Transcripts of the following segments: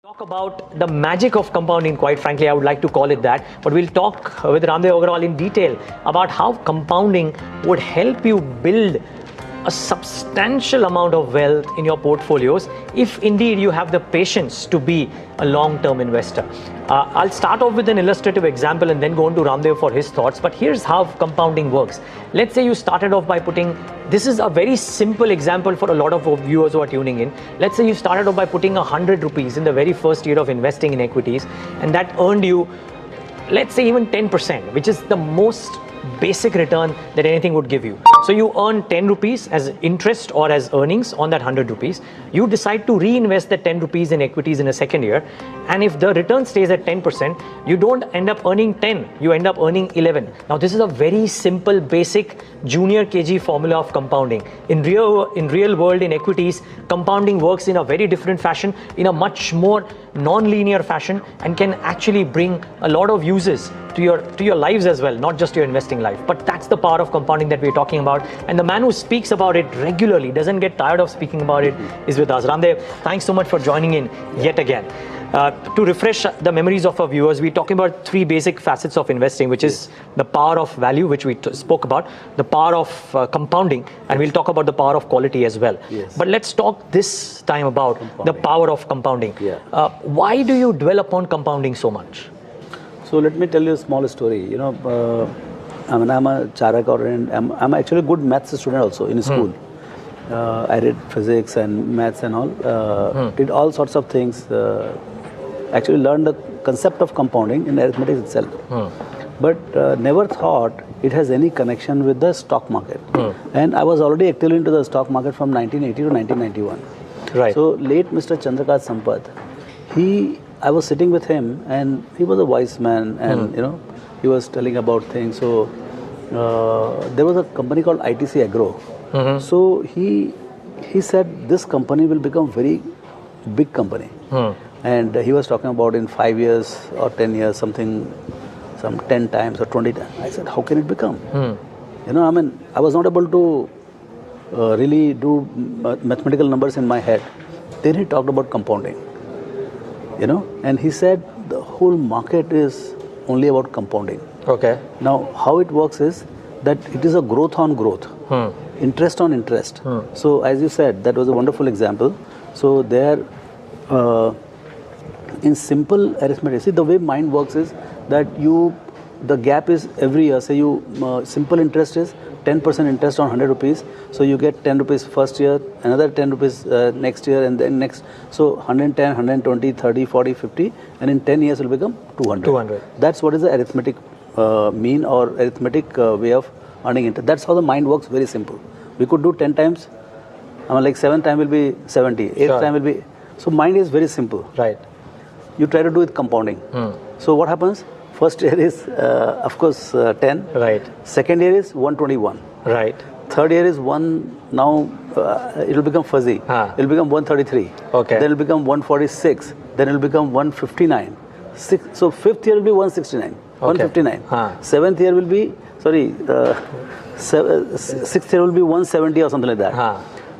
Talk about the magic of compounding. Quite frankly, I would like to call it that, but we'll talk with Raamdeo Agarwal in detail about how compounding would help you build a substantial amount of wealth in your portfolios if indeed you have the patience to be a long-term investor. I'll start off with an illustrative example and then go on to Raamdeo for his thoughts, but here's how compounding works. Let's say you started off by putting, this is a very simple example for a lot of viewers who are tuning in. Let's say you started off by putting 100 rupees in the very first year of investing in equities, and that earned you, let's say, even 10%, which is the most basic return that anything would give you. So you earn 10 rupees as interest or as earnings on that 100 rupees. You decide to reinvest that 10 rupees in equities in a second year. And if the return stays at 10%, you don't end up earning 10, you end up earning 11. Now this is a very simple, basic junior KG formula of compounding. In real world, in equities, compounding works in a very different fashion, in a much more non-linear fashion, and can actually bring a lot of uses to your lives as well, not just your investing life. But that's the power of compounding that we're talking about. And the man who speaks about it regularly, doesn't get tired of speaking about it, is with us. Raamdeo, thanks so much for joining in yet again. To refresh the memories of our viewers, we're talking about three basic facets of investing, which is the power of value, which we spoke about, the power of compounding, and we'll talk about the power of quality as well. Yes. But let's talk this time about the power of compounding. Yeah. Why do you dwell upon compounding so much? So let me tell you a small story. You know, I'm a charak and I'm actually a good maths student also in school. I did physics and maths and all. Did all sorts of things. Actually learned the concept of compounding in arithmetic itself. But never thought it has any connection with the stock market. And I was already actively into the stock market from 1980 to 1991. Right. So late Mr. Chandrakant Sampath, I was sitting with him and he was a wise man and you know, he was telling about things. So there was a company called ITC Agro. So he said this company will become very big company. And he was talking about in 5 years or 10 years, something, some 10 times or 20 times. I said, how can it become? You know, I mean, I was not able to really do mathematical numbers in my head. Then he talked about compounding, you know, and he said the whole market is only about compounding. Okay. Now, how it works is that it is a growth on growth, interest on interest. So, as you said, that was a wonderful example. So, there, in simple arithmetic, see the way mind works is that the gap is every year. Say simple interest is 10% interest on 100 rupees. So you get 10 rupees first year, another 10 rupees next year, and then next. So 110, 120, 30, 40, 50, and in 10 years it will become 200. 200. That's what is the arithmetic mean or arithmetic way of earning interest. That's how the mind works, very simple. We could do 10 times, I mean like 7th time will be 70, 8th time will be, so mind is very simple. Right. You try to do it compounding. So what happens? First year is, of course, 10. Right. Second year is 121. Right. Third year is now it will become fuzzy. It will become 133. Okay. Then it will become 146. Then it will become 159. So fifth year will be 169. Okay. 159. Seventh year will be, sixth year will be 170 or something like that.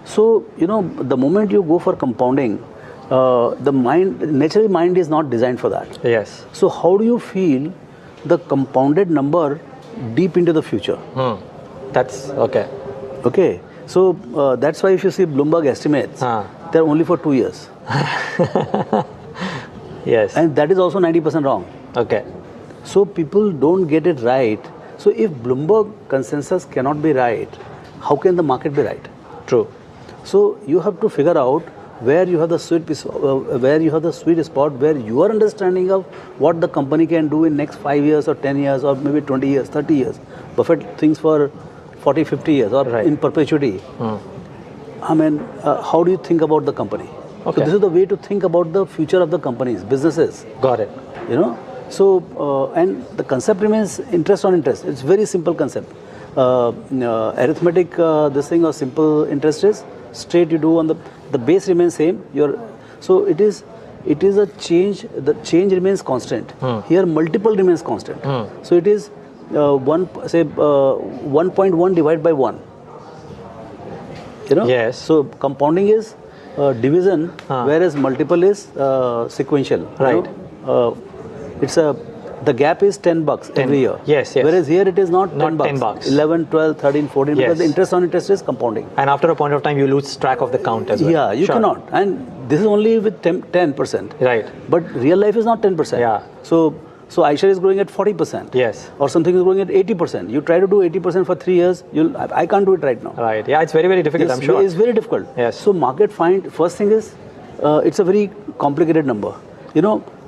So, you know, the moment you go for compounding, the mind, naturally mind is not designed for that. Yes. So how do you feel the compounded number deep into the future? That's okay. Okay. So that's why if you see Bloomberg estimates, they're only for 2 years. Yes. And that is also 90% wrong. Okay. So people don't get it right. So if Bloomberg consensus cannot be right, how can the market be right? True. So you have to figure out where you have the sweet spot, where your understanding of what the company can do in next 5 years or 10 years or maybe 20 years, 30 years. Buffett thinks for 40, 50 years or in perpetuity. I mean, how do you think about the company? Okay. So this is the way to think about the future of the companies, businesses. Got it. You know, so and the concept remains interest on interest. It's very simple concept. Arithmetic, this thing or simple interest is straight you do on the base remains same. So it is a change. The change remains constant. Here multiple remains constant. So it is 1.1 divided by 1. You know. Yes. So compounding is division, whereas multiple is sequential. Right. It's the gap is $10 every year. Yes, yes. Whereas here it is not $10. $10. 11, 12, 13, 14, because the interest on interest is compounding. And after a point of time, you lose track of the count as well. Yeah, you cannot. And this is only with 10%. Right. But real life is not 10%. Yeah. So iShare is growing at 40%. Yes. Or something is growing at 80%. You try to do 80% for 3 years, I can't do it right now. Right. Yeah, it's very, very difficult, I'm sure. It's very difficult. Yes. So market first thing is, it's a very complicated number.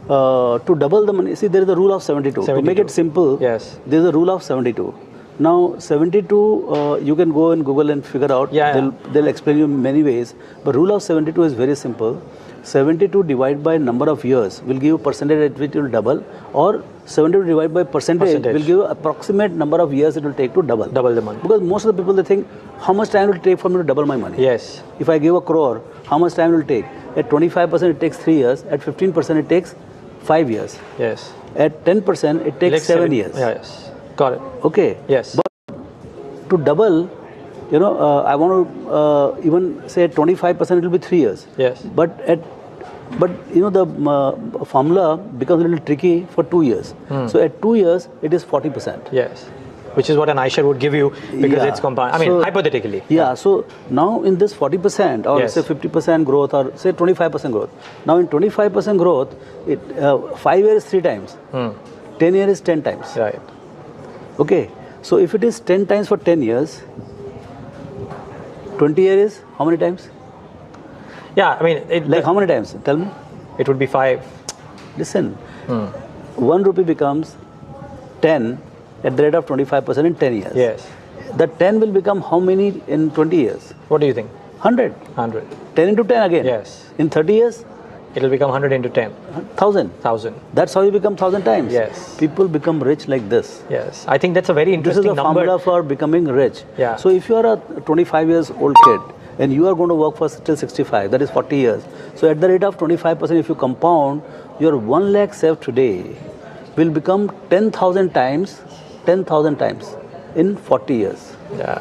To double the money, see, there is a rule of 72. To make it simple, yes, there is a rule of 72. Now, 72, you can go and Google and figure out. They'll explain you many ways. But rule of 72 is very simple. 72 divided by number of years will give you percentage at which it will double, or 72 divided by percentage will give you approximate number of years it will take to double the money. Because most of the people, they think, how much time will it take for me to double my money? Yes. If I give 1 crore, how much time will it take? At 25% it takes 3 years. At 15% it takes 5 years. Yes. At 10% it takes 7 years. Yes. Got it. Okay. Yes. But to double, I want to even say 25% it will be 3 years. Yes. But the formula becomes a little tricky for 2 years. So at 2 years it is 40%. Yes. Which is what an iShare would give you because it's compound. I mean, hypothetically. Yeah. So now in this 40% or say 50% growth or say 25% growth. Now in 25% growth, 5 years is 3 times. 10 years is 10 times. Right. Okay. So if it is 10 times for 10 years, 20 years is how many times? Yeah, I mean... how many times? Tell me. It would be 5. Listen. 1 rupee becomes 10 at the rate of 25% in 10 years. Yes. The 10 will become how many in 20 years? What do you think? 100. 100. 10 into 10 again. Yes. In 30 years? It will become 100 into 10. 1000. 1000. That's how you become 1000 times. Yes. People become rich like this. Yes. I think that's a very interesting number. This is the formula for becoming rich. Yeah. So if you are a 25 years old kid and you are going to work for till 65, that is 40 years. So at the rate of 25%, if you compound, your 1 lakh saved today will become 10,000 times in 40 years. Yeah.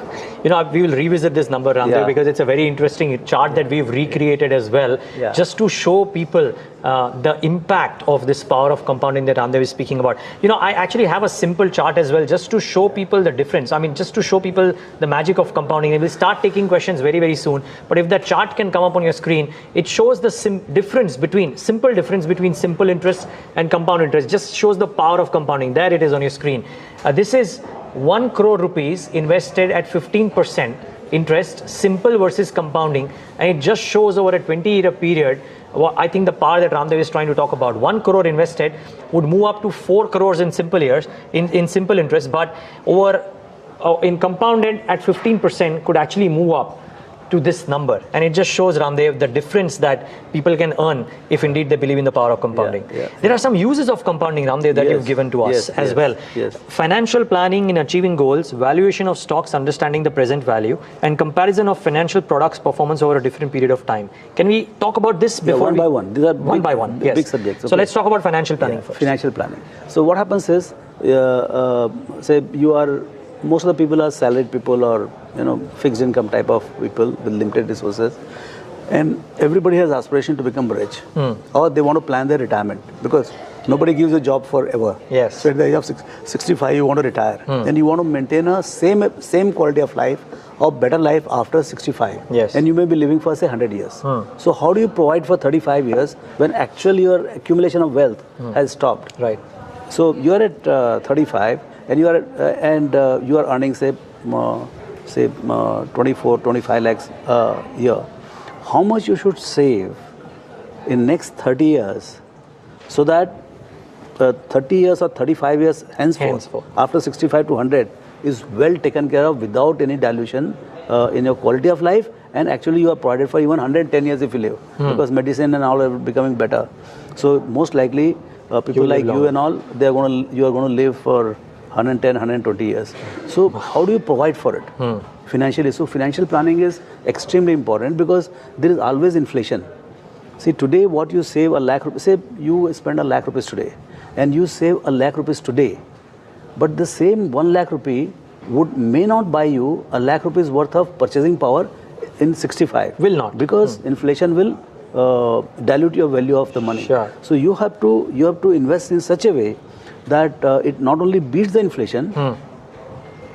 We will revisit this number, Raamdeo, because it's a very interesting chart that we've recreated as well, just to show people the impact of this power of compounding that Raamdeo is speaking about. I actually have a simple chart as well, just to show people the difference. I mean, just to show people the magic of compounding. And we'll start taking questions very, very soon. But if that chart can come up on your screen, it shows the simple difference between simple interest and compound interest. Just shows the power of compounding. There it is on your screen. This is 1 crore rupees invested at 15% interest, simple versus compounding, and it just shows over a 20-year period. I think the power that Raamdeo is trying to talk about. 1 crore invested would move up to 4 crores in simple years, in simple interest, but in compounded at 15% could actually move up to this number, and it just shows, Raamdeo, the difference that people can earn if indeed they believe in the power of compounding. There are some uses of compounding, Raamdeo, that you've given to us as well. Financial planning in achieving goals, valuation of stocks, understanding the present value, and comparison of financial products performance over a different period of time. Can we talk about this before? One by one. These are one by one. Yes. Big subjects. Okay. So let's talk about financial planning first. Financial planning. So what happens is, say most of the people are salaried people or fixed income type of people with limited resources, and everybody has aspiration to become rich, or they want to plan their retirement because nobody gives a job forever. Yes. So at the age of 65 you want to retire, and you want to maintain a same quality of life or better life after 65. Yes. And you may be living for say 100 years. So how do you provide for 35 years when actually your accumulation of wealth has stopped? Right. So you are at 35 and you are earning say 24-25 lakhs a year. How much you should save in next 30 years so that 30 years or 35 years henceforth after 65 to 100 is well taken care of without any dilution in your quality of life, and actually you are provided for even 110 years if you live, because medicine and all are becoming better. So most likely people like you and all, you are going to live for 110, 120 years. So how do you provide for it financially? So financial planning is extremely important because there is always inflation. See, today what you save a lakh rupees, say you spend a lakh rupees today and you save a lakh rupees today, but the same 1 lakh rupee may not buy you a lakh rupees worth of purchasing power in 65. Will not. Because inflation will dilute your value of the money. Sure. So you have to invest in such a way that it not only beats the inflation.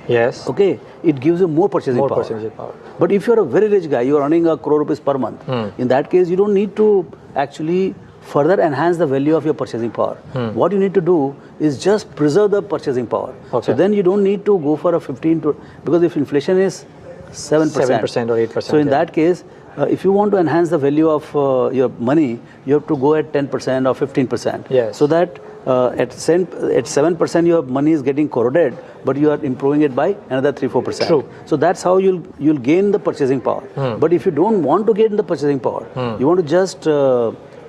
Yes. Okay, it gives you more purchasing power. But if you're a very rich guy, you're earning 1 crore rupees per month. In that case, you don't need to actually further enhance the value of your purchasing power. What you need to do is just preserve the purchasing power. Okay. So then you don't need to go for a 15 to, because if inflation is 7% or 8%. So in that case, if you want to enhance the value of your money, you have to go at 10% or 15%. Yes. So that at 7% your money is getting corroded, but you are improving it by another 3-4%. True. So that's how you'll gain the purchasing power. But if you don't want to gain the purchasing power, you want to just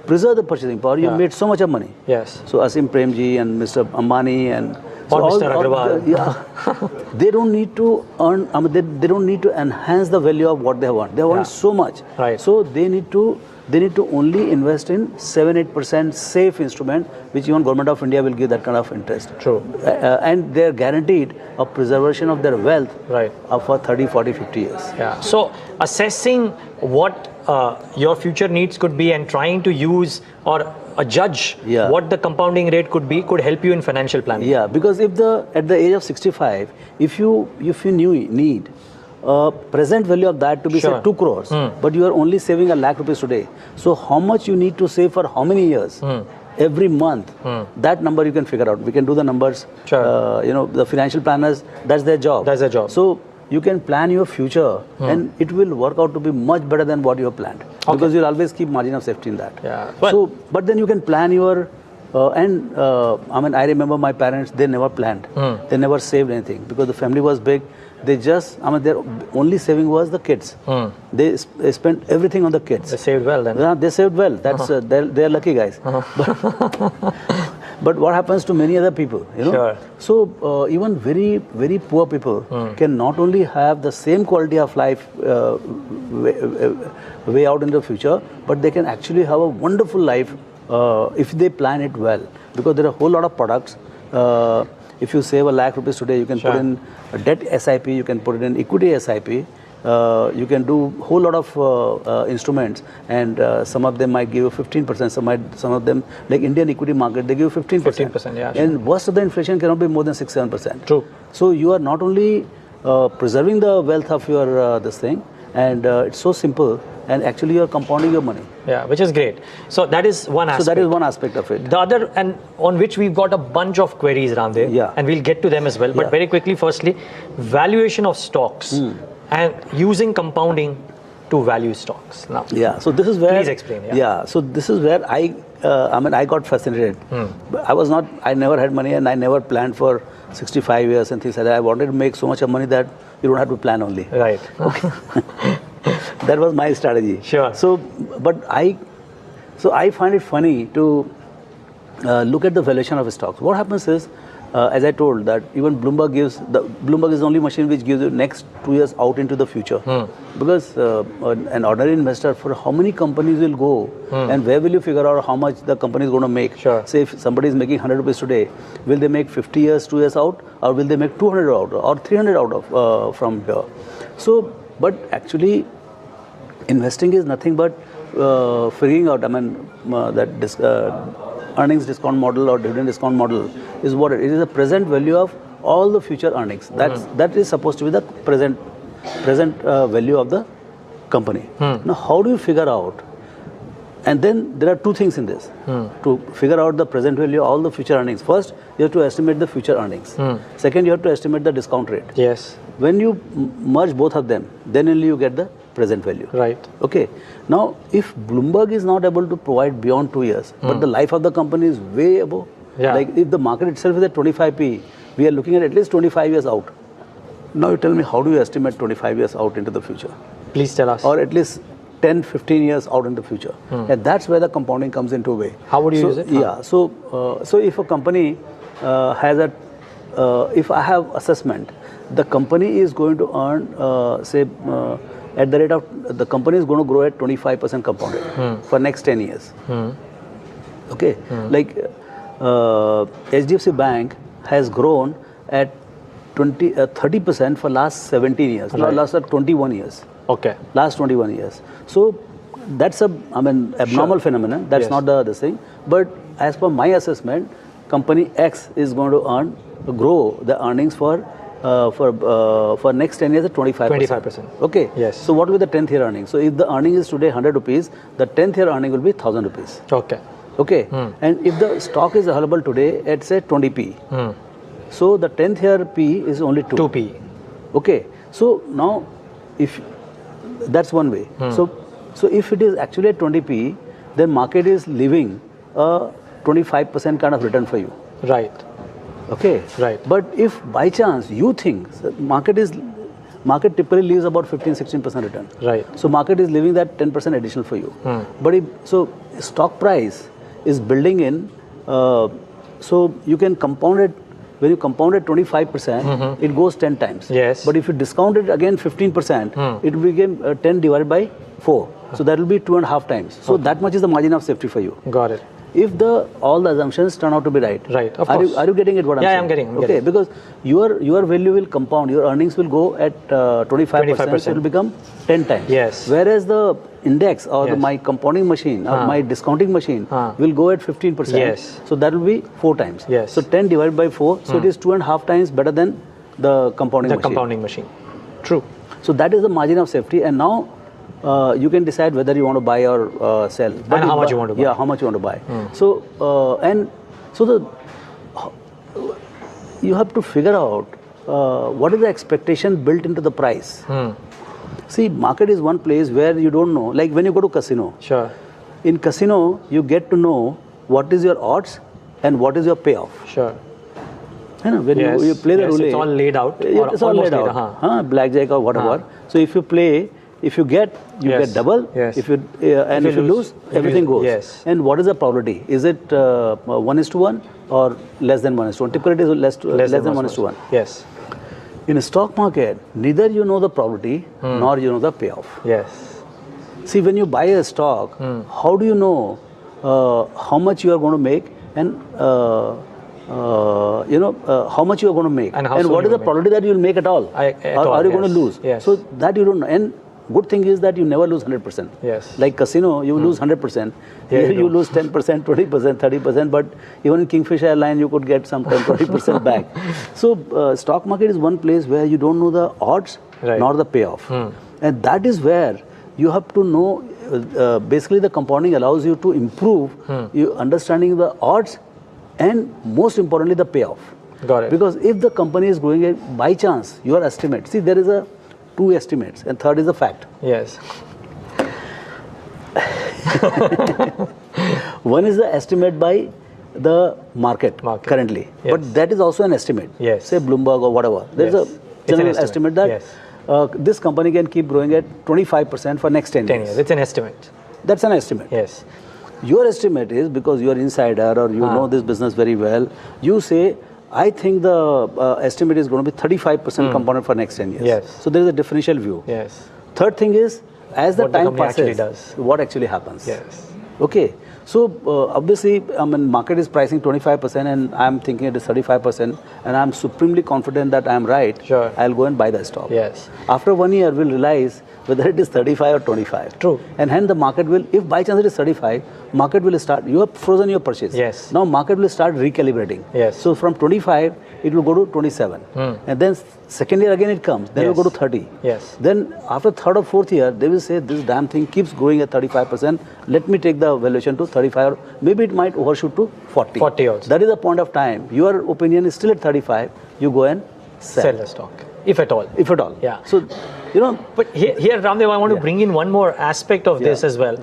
preserve the purchasing power. You made so much of money. Yes. So Asim Premji and Mr. Ambani and or Mr. Agarwal. They don't need to earn. I mean, they don't need to enhance the value of what they have earned. They have earned so much. Right. So they need to only invest in 7-8% safe instrument, which even Government of India will give that kind of interest. True. And they are guaranteed a preservation of their wealth for 30, 40, 50 years. Yeah. So assessing what your future needs could be and trying to use or judge what the compounding rate could be could help you in financial planning. Yeah, because if at the age of 65, if you need present value of that to be say 2 crores, but you are only saving 1 lakh rupees today. So how much you need to save for how many years? Every month, that number you can figure out. We can do the numbers. Sure. The financial planners, that's their job. That's their job. So you can plan your future and it will work out to be much better than what you have planned. Because you'll always keep margin of safety in that. Yeah. But then you can plan your, I remember my parents, they never planned. They never saved anything because the family was big. They just, their only saving was the kids. They spent everything on the kids. They saved well then. Yeah, they saved well. That's they're lucky guys. But what happens to many other people, Sure. So even very, very poor people can not only have the same quality of life way out in the future, but they can actually have a wonderful life if they plan it well. Because there are a whole lot of products. If you save 1 lakh rupees today, you can put in a debt SIP, you can put it in equity SIP, you can do a whole lot of instruments, and some of them might give you 15%, some of them, like Indian equity market, they give you 15%. 15%, yeah. Sure. And worst of the inflation cannot be more than 6-7%. True. So you are not only preserving the wealth of your this thing, and it's so simple, and actually you are compounding your money. Yeah, which is great. So that is one aspect. So that is one aspect of it. The other, and on which we've got a bunch of queries, Raamdeo, and we'll get to them as well. But very quickly, firstly, valuation of stocks and using compounding to value stocks. Now, so this is where. Please explain. So this is where I got fascinated. I never had money, and I never planned for 65 years and things like that. I wanted to make so much of money that you don't have to plan only. Right. Okay. That was my strategy. Sure. So I find it funny to look at the valuation of stocks. What happens is, as I told, that even Bloomberg is the only machine which gives you next 2 years out into the future. Because an ordinary investor, for how many companies will go and where will you figure out how much the company is going to make? Sure. Say if somebody is making 100 rupees today, will they make 50 years, 2 years out, or will they make 200 out or 300 out of from here? So, but actually, investing is nothing but figuring out, earnings discount model or dividend discount model is what it is. It is the present value of all the future earnings. That is supposed to be the present value of the company. Now, how do you figure out? And then there are two things in this. To figure out the present value of all the future earnings. First, you have to estimate the future earnings. Second, you have to estimate the discount rate. Yes. When you merge both of them, then only you get the present value. Right. Okay. Now, if Bloomberg is not able to provide beyond 2 years, but the life of the company is way above, like if the market itself is at 25p, we are looking at least 25 years out. Now you tell me, how do you estimate 25 years out into the future? Please tell us. Or at least 10, 15 years out in the future. And that's where the compounding comes into way. How would you use it? Yeah. So if a company has if I have assessment, the company is going to earn, at the rate of, the company is going to grow at 25% compounded for next 10 years. Okay. Like HDFC Bank has grown at 30% for last 17 years, last 21 years. Okay. Last 21 years. So that's abnormal phenomenon. That's not the thing. But as per my assessment, company X is going to grow the earnings for next 10 years at 25%. 25%. Okay. Yes. So what will be the 10th year earning? So if the earning is today 100 rupees, the 10th year earning will be 1000 rupees. Okay. Okay. And if the stock is available today at say 20p, so the 10th year P is only 2. 2p. Okay. So now, if that's one way. So if it is actually at 20p, then market is leaving a 25% kind of return for you. Right. Okay. Right. But if by chance you think market typically leaves about 15-16% return. Right. So market is leaving that 10% additional for you. But so stock price is building in. So you can compound it. When you compound it 25%, it goes 10 times. Yes. But if you discount it again 15%, it will become 10 divided by 4. So that will be 2.5 times. So that much is the margin of safety for you. Got it. If all the assumptions turn out to be right. Right, of course. Are you getting it what I'm saying? Yeah, I'm getting. Okay, because your value will compound, your earnings will go at 25%, so it will become 10 times. Yes. Whereas the index or my compounding machine or my discounting machine will go at 15%. Yes. So that will be 4 times. Yes. So 10 divided by 4, so it is 2.5 times better than the compounding machine. Compounding machine. True. So that is the margin of safety, and now you can decide whether you want to buy or sell. And how much you want to buy. Yeah, how much you want to buy. So you have to figure out what is the expectation built into the price. See, market is one place where you don't know. Like when you go to casino. Sure. In casino, you get to know what is your odds and what is your payoff. Sure. When you play the roulette, it's all laid out. It's all laid out. Blackjack or whatever. So if you play, if you get, you get double. Yes. If you lose, everything goes. Yes. And what is the probability? Is it 1:1 or less than 1:1? Typically, it is less than 1:1. Yes. In a stock market, neither you know the probability nor you know the payoff. Yes. See, when you buy a stock, how do you know how much you are going to make and how much you are going to make, and what is the probability that you will make at all, or are you going to lose? Yes. So that you don't know. And good thing is that you never lose 100%. Yes. Like casino, you lose 100%. Here you lose 10%, 20%, 30%. But even in Kingfisher Airline, you could get some 10-20% back. So stock market is one place where you don't know the odds nor the payoff, and that is where you have to know. Basically, the compounding allows you to improve your understanding the odds and most importantly the payoff. Got it. Because if the company is growing by chance, your estimate. See, there is two estimates, and third is a fact. Yes. One is the estimate by the market. Currently, but that is also an estimate. Yes. Say Bloomberg or whatever. There is a general estimate that this company can keep growing at 25% for next 10 years. It's an estimate. That's an estimate. Yes. Your estimate is because you are insider or you know this business very well. You say, I think the estimate is going to be 35% compounded for next 10 years. Yes. So there is a differential view. Yes. Third thing is, as the time passes, what actually happens. Yes. Okay. So obviously, market is pricing 25%, and I'm thinking it is 35%, and I'm supremely confident that I'm right. Sure. I'll go and buy the stock. Yes. After 1 year, we'll realize whether it is 35 or 25. True. And hence the market will, if by chance it is 35, market will start, you have frozen your purchase. Yes. Now market will start recalibrating. Yes. So from 25, it will go to 27. And then second year again it comes, then it will go to 30. Yes. Then after third or fourth year, they will say this damn thing keeps growing at 35%. Let me take the valuation to 35, or maybe it might overshoot to 40. 40 also. That is the point of time. Your opinion is still at 35, you go and sell the stock. If at all. If at all. Yeah. So, But here Raamdeo, I want to bring in one more aspect of this as well,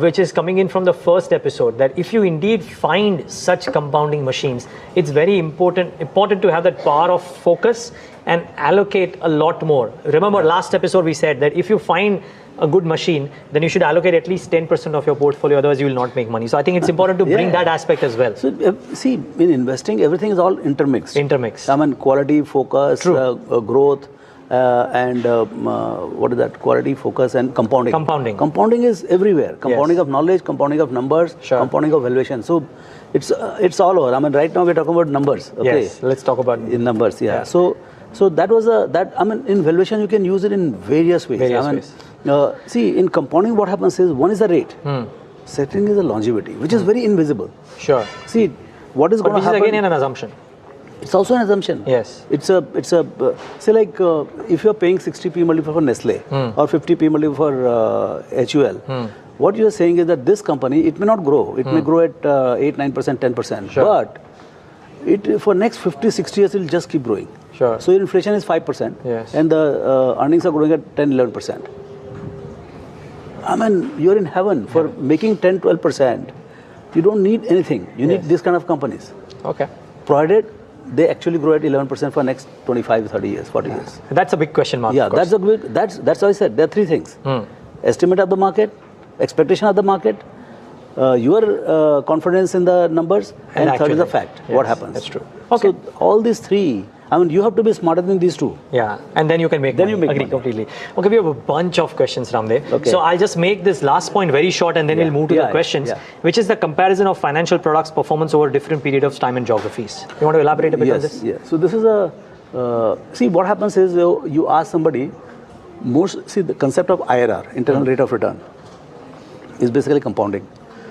which is coming in from the first episode, that if you indeed find such compounding machines, it's very important to have that power of focus and allocate a lot more. Remember last episode we said that if you find a good machine, then you should allocate at least 10% of your portfolio, otherwise you will not make money. So I think it's important to bring that aspect as well. So see, in investing, everything is all intermixed. Quality, focus, growth, and what is that? Quality, focus, and compounding. Compounding is everywhere. Compounding of knowledge, compounding of numbers, compounding of valuation. So it's all over. Right now we're talking about numbers. Okay. Yes. Let's talk about in numbers. Yeah. So that was in valuation you can use it in various ways. See, in compounding, what happens is one is the rate, second is the longevity, which is very invisible. Sure. See, what is going to happen? This is again an assumption. It's also an assumption. Yes. It's a say like if you're paying 60p multiple for Nestle or 50p multiple for HUL, what you're saying is that this company, it may not grow. It may grow at 8, 9%, 10%. Sure. But it for next 50, 60 years, it will just keep growing. Sure. So your inflation is 5%. Yes. And the earnings are growing at 10, 11%. I mean, you're in heaven for making 10, 12%. You don't need anything. You need this kind of companies. Okay. Provided they actually grow at 11% for next 25, 30 years, 40 years. That's a big question mark. Yeah, that's a big, that's why I said there are three things. Estimate of the market, expectation of the market, your confidence in the numbers, and third is the fact, what happens. That's true. Okay. So all these three, I mean, you have to be smarter than these two. Yeah, and then you can make money. You make Agree money. completely. Okay, we have a bunch of questions, Raamdeo. Okay. So I'll just make this last point very short and then we'll move to the questions, which is the comparison of financial products performance over different period of time and geographies. You want to elaborate a bit on this? Yes. So this is a, see what happens is you ask somebody, see the concept of IRR, internal rate of return, is basically compounding.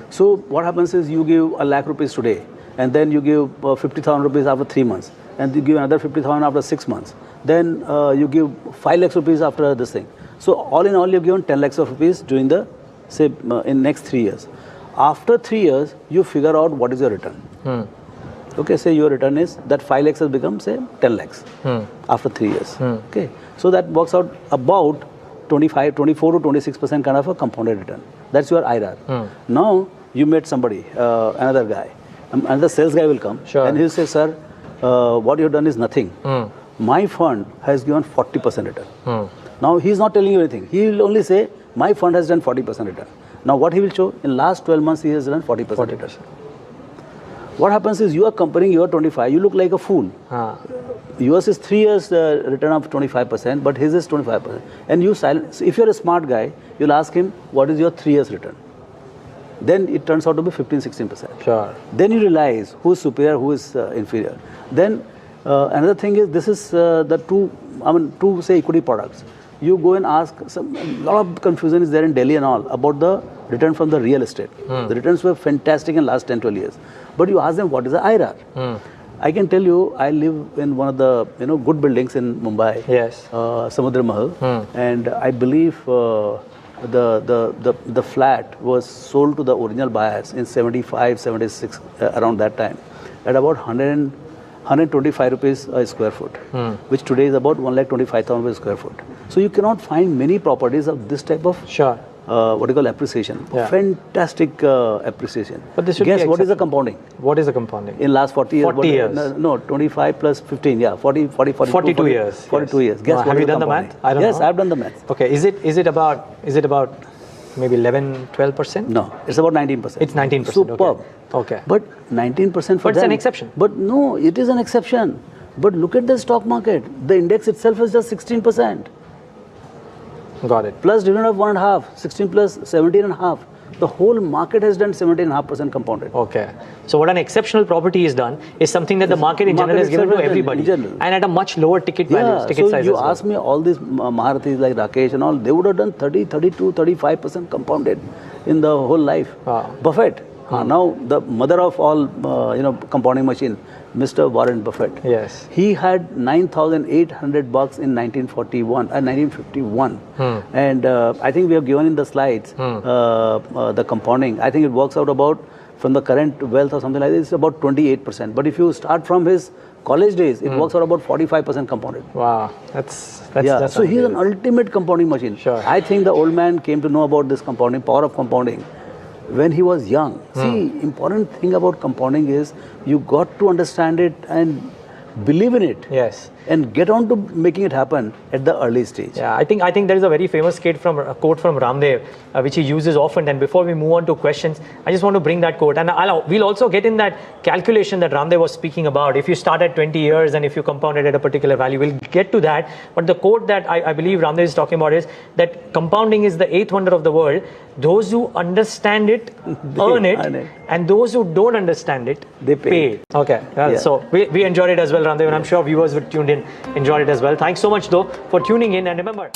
So what happens is you give a lakh rupees today and then you give 50,000 rupees after 3 months. And you give another 50,000 after 6 months. Then you give 5 lakhs rupees after this thing. So all in all, you've given 10 lakhs of rupees during the, say, in next 3 years. After 3 years, you figure out what is your return. Okay, say your return is that 5 lakhs has become, say, 10 lakhs after 3 years. Okay, so that works out about 24 to 26% kind of a compounded return. That's your IRR. Now you met somebody, another guy, another sales guy will come, and he'll say, sir, what you've done is nothing. My fund has given 40% return. Now he's not telling you anything. He will only say, my fund has done 40% return. Now what he will show, in last 12 months he has done 40% return. What happens is you are comparing your 25, you look like a fool. Yours is 3 years return of 25%, but his is 25%. And you silence. If you're a smart guy, you'll ask him, what is your 3 years return? Then it turns out to be 15, 16%. Sure. Then you realize who is superior, who is inferior. Then another thing is, this is the two say equity products. You go and ask, a lot of confusion is there in Delhi and all about the return from the real estate. The returns were fantastic in last 10, 12 years. But you ask them, what is the IRR? I can tell you, I live in one of the good buildings in Mumbai. Yes. Samudra Mahal. And I believe the flat was sold to the original buyers in 75, 76, around that time, at about 125 rupees a square foot, which today is about 1,25,000 rupees a square foot. So you cannot find many properties of this type of what do you call appreciation. Fantastic appreciation. But this guess what is the compounding? What is the compounding? In last 40 years. 40 years. No, 25 plus 15, yeah, 42 years. 42 years. Guess what have is you the done the math? I don't know. Yes, I've done the math. Okay, is it about maybe 11, 12%? No, it's about 19%. It's 19%. Superb. Okay. But 19% for them. But it's an exception. But no, it is an exception. But look at the stock market. The index itself is just 16%. Got it. Plus dividend of 1.5, 16 plus 17.5. The whole market has done 17.5% compounded. Okay. So what an exceptional property is done is something that the market in general has given to everybody. And at a much lower ticket value, ticket size. So you ask me all these Maharathis like Rakesh and all, they would have done 30, 32, 35% compounded in the whole life. Buffett. Now the mother of all compounding machine, Mr. Warren Buffett. Yes. He had $9,800 in 1951. And I think we have given in the slides the compounding. I think it works out about, from the current wealth or something like this, it's about 28%. But if you start from his college days, it works out about 45% compounded. Wow, that's so he's an ultimate compounding machine. Sure. I think the old man came to know about this compounding, power of compounding, when he was young. See, important thing about compounding is you got to understand it and believe in it. Yes. And get on to making it happen at the early stage. Yeah, I think there is a very famous quote from Raamdeo, which he uses often. And before we move on to questions, I just want to bring that quote. And we'll also get in that calculation that Raamdeo was speaking about. If you start at 20 years and if you compound it at a particular value, we'll get to that. But the quote that I believe Raamdeo is talking about is that compounding is the eighth wonder of the world. Those who understand it, earn it. And those who don't understand it, they pay. Okay. So we enjoyed it as well, Raamdeo. And I'm sure viewers were tuned in, enjoyed it as well. Thanks so much, though, for tuning in. And remember,